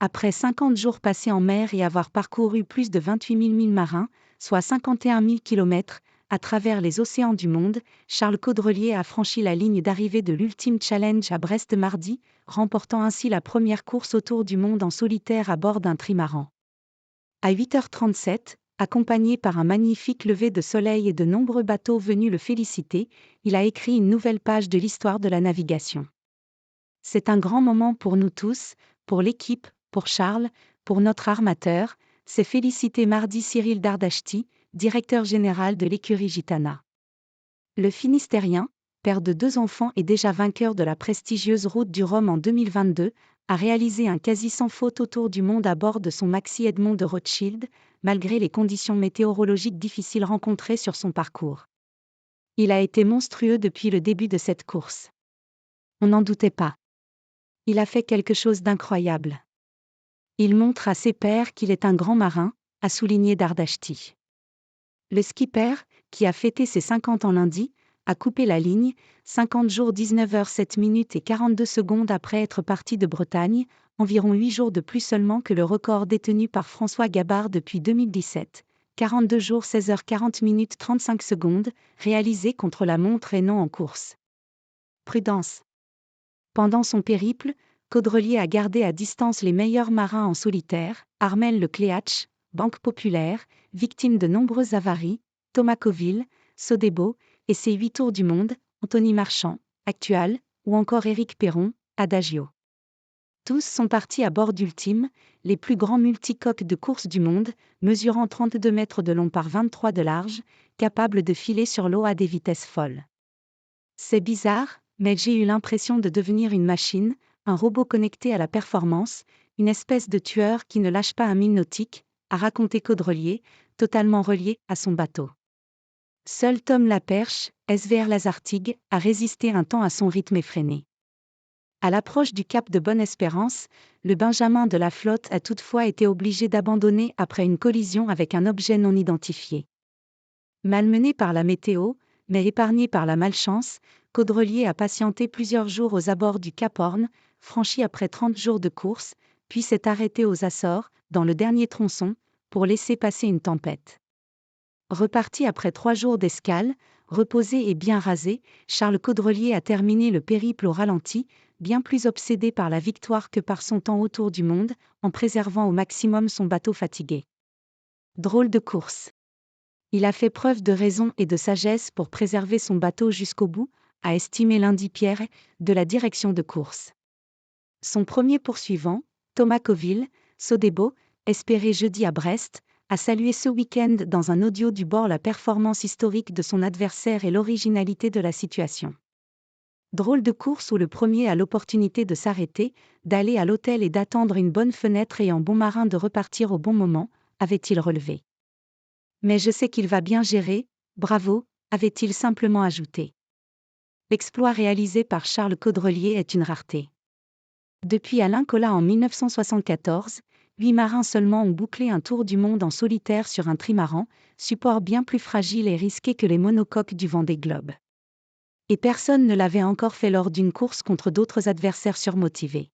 Après 50 jours passés en mer et avoir parcouru plus de 28 000 milles marins, soit 51 000 km, à travers les océans du monde, Charles Caudrelier a franchi la ligne d'arrivée de l'Ultimate Challenge à Brest mardi, remportant ainsi la première course autour du monde en solitaire à bord d'un trimaran. À 8h37, accompagné par un magnifique lever de soleil et de nombreux bateaux venus le féliciter, il a écrit une nouvelle page de l'histoire de la navigation. C'est un grand moment pour nous tous, pour l'équipe, pour Charles, pour notre armateur, s'est félicité mardi Cyril Dardachti, directeur général de l'écurie Gitana. Le Finistérien, père de 2 enfants et déjà vainqueur de la prestigieuse Route du Rhum en 2022, a réalisé un quasi sans faute autour du monde à bord de son Maxi Edmond de Rothschild, malgré les conditions météorologiques difficiles rencontrées sur son parcours. Il a été monstrueux depuis le début de cette course. On n'en doutait pas. Il a fait quelque chose d'incroyable. Il montre à ses pairs qu'il est un grand marin, a souligné Dardachti. Le skipper, qui a fêté ses 50 ans lundi, a coupé la ligne, 50 jours 19h07 minutes et 42 secondes après être parti de Bretagne, environ 8 jours de plus seulement que le record détenu par François Gabard depuis 2017, 42 jours 16h40 minutes 35 secondes, réalisé contre la montre et non en course. Prudence. Pendant son périple, Caudrelier a gardé à distance les meilleurs marins en solitaire, Armel Lecléache, Banque Populaire, victime de nombreuses avaries, Thomas Coville, Sodebo, et ses 8 tours du monde, Anthony Marchand, Actual, ou encore Éric Perron, Adagio. Tous sont partis à bord d'Ultime, les plus grands multicoques de course du monde, mesurant 32 mètres de long par 23 de large, capables de filer sur l'eau à des vitesses folles. C'est bizarre, mais j'ai eu l'impression de devenir une machine, un robot connecté à la performance, une espèce de tueur qui ne lâche pas un mille nautique, a raconté Caudrelier, totalement relié à son bateau. Seul Tom Laperche, SVR Lazartigue, a résisté un temps à son rythme effréné. À l'approche du cap de Bonne-Espérance, le Benjamin de la flotte a toutefois été obligé d'abandonner après une collision avec un objet non identifié. Malmené par la météo, mais épargné par la malchance, Caudrelier a patienté plusieurs jours aux abords du Cap Horn, franchi après 30 jours de course, puis s'est arrêté aux Açores, dans le dernier tronçon, pour laisser passer une tempête. Reparti après 3 jours d'escale, reposé et bien rasé, Charles Caudrelier a terminé le périple au ralenti, bien plus obsédé par la victoire que par son temps autour du monde, en préservant au maximum son bateau fatigué. Drôle de course. Il a fait preuve de raison et de sagesse pour préserver son bateau jusqu'au bout, a estimé lundi Pierre, de la direction de course. Son premier poursuivant, Thomas Coville, Sodebo, espéré jeudi à Brest, a salué ce week-end dans un audio du bord la performance historique de son adversaire et l'originalité de la situation. Drôle de course où le premier a l'opportunité de s'arrêter, d'aller à l'hôtel et d'attendre une bonne fenêtre et en bon marin de repartir au bon moment, avait-il relevé. Mais je sais qu'il va bien gérer, bravo, avait-il simplement ajouté. L'exploit réalisé par Charles Caudrelier est une rareté. Depuis Alain Colas en 1974, 8 marins seulement ont bouclé un tour du monde en solitaire sur un trimaran, support bien plus fragile et risqué que les monocoques du Vendée Globe. Et personne ne l'avait encore fait lors d'une course contre d'autres adversaires surmotivés.